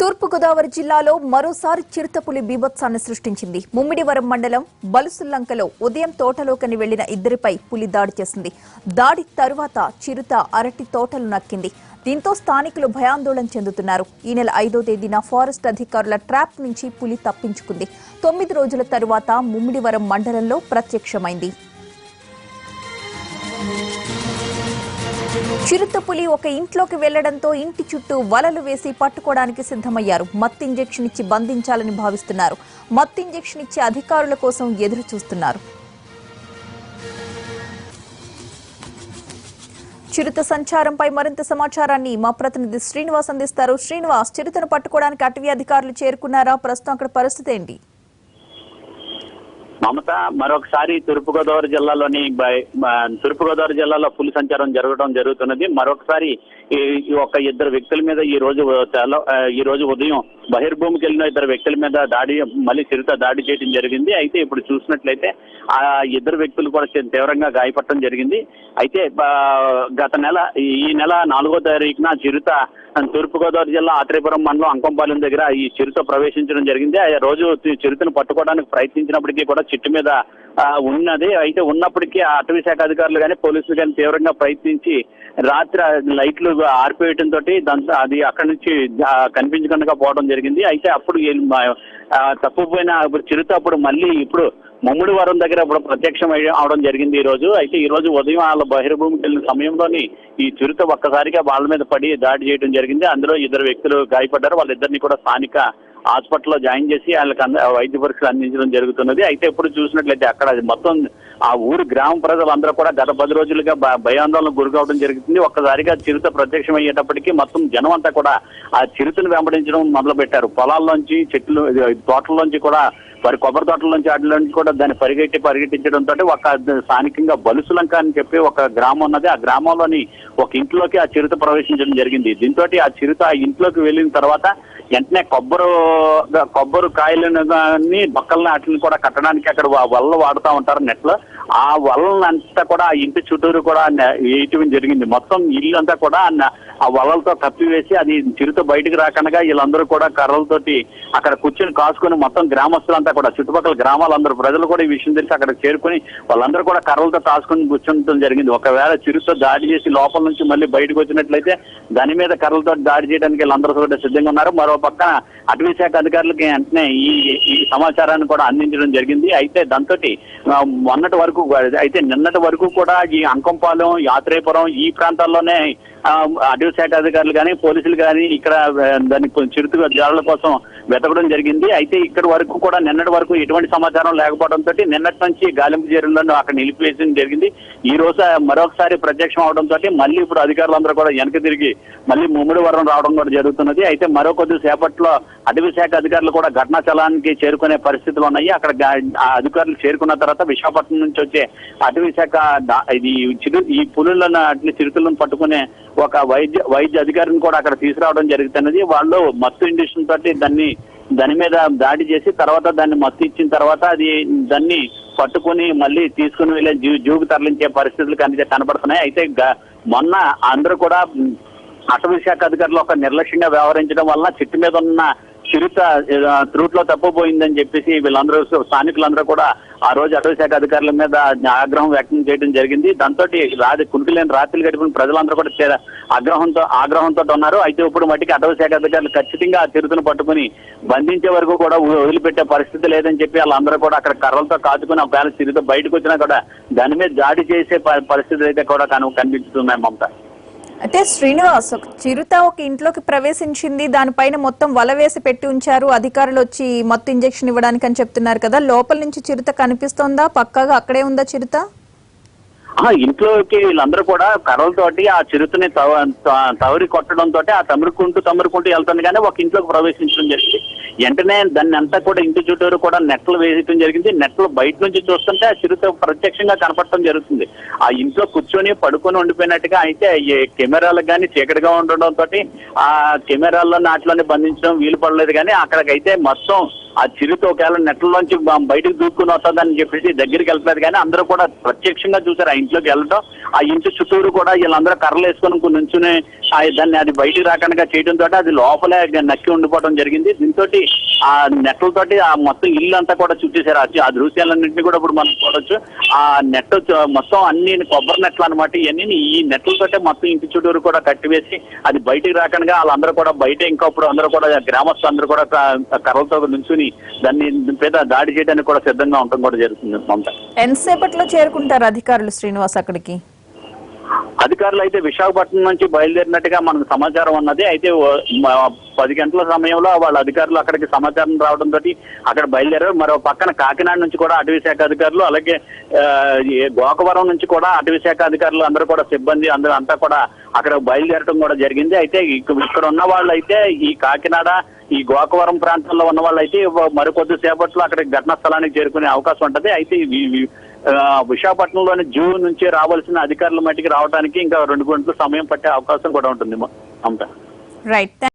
తూర్పుగోదావరి జిల్లాలో మరోసారి చిరుతపులి బీభత్సాన్ని సృష్టించింది. ముమ్మిడివరం మండలం బలుసుల్లంకలో ఉదయం తోటలోకని వెళ్లిన ఇద్దరిపై పులి దాడి చేసింది. దాడి తరువాత చిరుత అరటి తోటలు నక్కింది. దీంతో స్థానికులు భయాందోళన చెందుతున్నారు. ఈ నెల 5వ తేదీన ఫారెస్ట్ అధికారుల ట్రాప్ నుంచి పులి తప్పించుకుంది. 9 రోజుల తరువాత ముమ్మిడివరం మండలంలో ప్రత్యక్షమైంది. చిరుతపులి ఒక ఇంట్లోకి వెళ్లడంతో ఇంటి చుట్టూ వలలు వేసి పట్టుకోవడానికి సిద్ధమయ్యారు. మత్తు ఇంజెక్షన్ ఇచ్చి బంధించాలని భావిస్తున్నారు. మత్తు ఇంజెక్షన్ ఇచ్చే అధికారుల కోసం ఎదురు చూస్తున్నారు. చిరుత సంచారంపై మరింత సమాచారాన్ని మా ప్రతినిధి శ్రీనివాస్ అందిస్తారు. శ్రీనివాస్, చిరుతను పట్టుకోవడానికి అటవీ అధికారులు చేరుకున్నారా? ప్రస్తుతం అక్కడ పరిస్థితి ఏంటి? మమత, మరొకసారి తూర్పుగోదావరి జిల్లాలో పులి సంచారం జరుగుతున్నది. మరొకసారి ఈ ఇద్దరు వ్యక్తుల మీద ఈ రోజు ఉదయం బహిర్భూమికి వెళ్ళిన ఇద్దరు వ్యక్తుల మీద మళ్ళీ చిరుత దాడి చేయడం జరిగింది. అయితే ఇప్పుడు చూసినట్లయితే ఆ ఇద్దరు వ్యక్తులు కూడా తీవ్రంగా గాయపడటం జరిగింది. అయితే ఈ నెల 4వ తారీఖున చిరుత తూర్పుగోదావరి జిల్లా ఆత్రేయపురం మండలం అంకంపాలెం దగ్గర ఈ చిరుత ప్రవేశించడం జరిగింది. ఆ రోజు చిరుతను పట్టుకోవడానికి ప్రయత్నించినప్పటికీ కూడా చెట్టు మీద ఉన్నది. అయితే ఉన్నప్పటికీ అటవీ శాఖ అధికారులు కానీ పోలీసులు కానీ తీవ్రంగా ప్రయత్నించి రాత్రి లైట్లు ఆర్పివేయడంతో అది అక్కడి నుంచి కనిపించకుండా పోవడం జరిగింది. అయితే అప్పుడు తప్పుపోయిన చిరుత అప్పుడు మళ్ళీ ఇప్పుడు ముమ్మిడివరం దగ్గర ఇప్పుడు ప్రత్యక్షం అవడం జరిగింది ఈ రోజు. అయితే ఈ రోజు ఉదయం వాళ్ళ బహిర్భూమికి వెళ్ళిన సమయంలోని ఈ చిరుత ఒక్కసారిగా వాళ్ళ మీద పడి దాడి చేయడం జరిగింది. అందులో ఇద్దరు వ్యక్తులు గాయపడ్డారు. వాళ్ళిద్దరిని కూడా స్థానిక హాస్పిటల్లో జాయిన్ చేసి వాళ్ళకి వైద్య పరీక్షలు అందించడం జరుగుతున్నది. అయితే ఇప్పుడు చూసినట్లయితే అక్కడ మొత్తం ఆ ఊరు గ్రామ ప్రజలందరూ కూడా గత 10 రోజులుగా భయాందోళనకు గురి కావడం జరుగుతుంది. ఒక్కసారిగా చిరుత ప్రత్యక్షం అయ్యేటప్పటికీ మొత్తం జనం అంతా కూడా ఆ చిరుతను వెంబడించడం మొదలు పెట్టారు. పొలాల్లోంచి చెట్లు తోటల్లోంచి కూడా కొబ్బరి తోటల నుంచి వాటిలోంచి కూడా దాన్ని పరిగెట్టించడంతో ఒక స్థానికంగా బలుసులంక అని చెప్పి ఒక గ్రామం ఉన్నది. ఆ గ్రామంలోని ఒక ఇంట్లోకి ఆ చిరుత ప్రవేశించడం జరిగింది. దీంతో ఆ చిరుత ఆ ఇంట్లోకి వెళ్ళిన తర్వాత వెంటనే కొబ్బరి కాయలను కానీ బక్కల్ని వాటిని కూడా కట్టడానికి అక్కడ వలలు వాడుతూ ఉంటారు నెట్లో. ఆ వలనంతా కూడా ఆ ఇంటి చుట్టూరు కూడా వేయటం జరిగింది. మొత్తం ఇల్లు అంతా కూడా ఆ వలలతో కప్పివేసి అది చిరుత బయటకు రాకుండా వీళ్ళందరూ కూడా కర్రలతోటి అక్కడ కూర్చొని కాసుకొని మొత్తం గ్రామస్తులంతా కూడా చుట్టుపక్కల గ్రామాలందరూ ప్రజలు కూడా ఈ విషయం తెలిసి అక్కడ చేరుకుని వాళ్ళందరూ కూడా కర్రలతో కాసుకొని కూర్చుంటం జరిగింది. ఒకవేళ చిరుత దాడి చేసి లోపల నుంచి మళ్ళీ బయటకు వచ్చినట్లయితే దాని మీద కర్రలతో దాడి చేయడానికి వీళ్ళందరూ కూడా సిద్ధంగా ఉన్నారు. మరో పక్కన అటవీ శాఖ అధికారులకి వెంటనే ఈ సమాచారాన్ని కూడా అందించడం జరిగింది. అయితే దాంతో నిన్నటి వరకు కూడా ఈ అంకంపాలెం, ఆత్రేయపురం ఈ ప్రాంతాల్లోనే అటవీ శాఖ అధికారులు కానీ పోలీసులు కానీ ఇక్కడ దాని చిరుత జారుల కోసం వెతకడం జరిగింది. అయితే ఇక్కడ వరకు కూడా నిన్నటి వరకు ఎటువంటి సమాచారం లేకపోవడంతో నిన్నటి నుంచి గాలింపు చర్యలను అక్కడ నిలిపివేయడం జరిగింది. ఈ రోజు మరొకసారి ప్రత్యక్షం అవడంతో మళ్ళీ ఇప్పుడు అధికారులందరూ కూడా వెనక్కి తిరిగి మళ్ళీ ముమ్మిడివరం రావడం కూడా జరుగుతున్నది. అయితే మరో కొద్ది సేపట్లో అటవీ శాఖ అధికారులు కూడా ఘటనా స్థలానికి చేరుకునే పరిస్థితులు ఉన్నాయి. అక్కడ అధికారులు చేరుకున్న తర్వాత విశాఖపట్నం నుంచి వచ్చే అటవీ శాఖ ఈ పులులను చిరుతలను పట్టుకునే ఒక వైద్య అధికారిని కూడా అక్కడ తీసుకురావడం జరుగుతున్నది. వాళ్ళు మత్తు ఇంజెక్షన్ తోటి దాని మీద దాడి చేసి తర్వాత దాన్ని మత్తు ఇచ్చిన తర్వాత దాన్ని పట్టుకుని మళ్ళీ తీసుకుని వెళ్ళే జూకు తరలించే పరిస్థితులు కనబడుతున్నాయి. అయితే మొన్న అందరూ కూడా అటవీ శాఖ అధికారులు ఒక నిర్లక్ష్యంగా వ్యవహరించడం వల్ల చెట్టు మీద ఉన్న చిరుత త్రూట్లో తప్పిపోయిందని చెప్పేసి వీళ్ళందరూ స్థానికులందరూ కూడా ఆ రోజు అటవీ శాఖ అధికారుల మీద ఆగ్రహం వ్యక్తం చేయడం జరిగింది. దాంతో కునుకులేని రాత్రులు గడిపిన ప్రజలందరూ కూడా ఆగ్రహంతో ఉన్నారు. అయితే ఇప్పుడు మట్టికి అటవీ శాఖ అధికారులు ఖచ్చితంగా ఆ చిరుతను పట్టుకుని బంధించే వరకు కూడా వదిలిపెట్టే పరిస్థితి లేదని చెప్పి వాళ్ళందరూ కూడా అక్కడ కర్రలతో కాచుకుని ఒకవేళ చిరుత బయటకు వచ్చినా కూడా దాని మీద దాడి చేసే పరిస్థితులు అయితే కూడా కనిపిస్తున్నాయి. మమత, అయితే శ్రీనివాస్, చిరుత ఒక ఇంట్లోకి ప్రవేశించింది, దానిపైన మొత్తం వల వేసి పెట్టి ఉంచారు, అధికారులు వచ్చి మత్తు ఇంజెక్షన్ ఇవ్వడానికి అని చెప్తున్నారు కదా, లోపల నుంచి చిరుత కనిపిస్తోందా? పక్కాగా అక్కడే ఉందా చిరుత? ఇంట్లోకి వీళ్ళందరూ కూడా కర్రలతోటి ఆ చిరుతని తవరి కొట్టడంతో ఆ తమురుకుంటూ వెళ్తుంది కానీ ఒక ఇంట్లోకి ప్రవేశించడం జరిగింది. వెంటనే దాన్ని అంతా కూడా ఇంటి చుట్టూరు కూడా నెట్లు వేయడం జరిగింది. నెట్లు బయట నుంచి చూస్తుంటే ఆ చిరుత ప్రత్యక్షంగా కనపడటం జరుగుతుంది. ఆ ఇంట్లో కూర్చొని పడుకొని ఉండిపోయినట్టుగా. అయితే కెమెరాలకు కానీ చీకటిగా ఉండడంతో ఆ కెమెరాల్లో నాట్లోనే బంధించడం వీలు పడలేదు. కానీ అక్కడికైతే మొత్తం ఆ చిరుత ఒకవేళ నెట్లలోంచి బయటకు దూక్కుని వస్తుందని చెప్పేసి దగ్గరికి వెళ్తారు. కానీ అందరూ కూడా ప్రత్యక్షంగా చూసారు. ఆ ఇంట్లోకి వెళ్ళటం, ఆ ఇంటి చుట్టూరు కూడా వీళ్ళందరూ కర్రలు వేసుకొని నుంచుని దాన్ని అది బయటికి రాకుండా చేయడంతో అది లోపలే నక్కి ఉండిపోవడం జరిగింది. దీంతో ఆ నెట్లతోటి ఆ మొత్తం ఇల్లు అంతా కూడా చుట్టేశారు. ఆ దృశ్యాలన్నింటినీ కూడా ఇప్పుడు మనం చూడొచ్చు. ఆ నెట్ మొత్తం అన్ని కొబ్బరి నెట్లు అనమాట. ఇవన్నీ ఈ నెట్లతోటే మొత్తం ఇంటి చుట్టూరు కూడా కట్టివేసి అది బయటికి రాకుండా వాళ్ళందరూ కూడా బయట ఇంకా ఇప్పుడు అందరూ కూడా గ్రామస్తులు అందరూ కూడా కర్రలతో నుంచుని దాన్ని మీద దాడి చేయడానికి కూడా సిద్ధంగా ఉండటం కూడా జరుగుతుంది. మమత, ఎంతసేపట్లో చేరుకుంటారు అధికారులు శ్రీనివాస్ అక్కడికి? అధికారులు అయితే విశాఖపట్నం నుంచి బయలుదేరినట్టుగా మనకు సమాచారం ఉన్నది. అయితే 10 గంటల సమయంలో వాళ్ళ అధికారులు అక్కడికి సమాచారం రావడంతో అక్కడ బయలుదేరారు. మరో పక్కన కాకినాడ నుంచి కూడా అటవీ శాఖ అధికారులు, అలాగే గోకవరం నుంచి కూడా అటవీ శాఖ అధికారులు అందరూ కూడా సిబ్బంది అందరూ అంతా కూడా అక్కడ బయలుదేరడం కూడా జరిగింది. అయితే ఇక్కడ ఉన్న వాళ్ళు అయితే ఈ కాకినాడ ఈ గోకవరం ప్రాంతంలో ఉన్న వాళ్ళు అయితే మరికొద్ది సేపట్లో అక్కడికి ఘటనా స్థలానికి చేరుకునే అవకాశం ఉంటుంది. అయితే విశాఖపట్నంలోని జూ నుంచి రావాల్సిన అధికారుల మట్టికి రావడానికి ఇంకా 2 గంటల సమయం పట్టే అవకాశం కూడా ఉంటుంది. రైట్.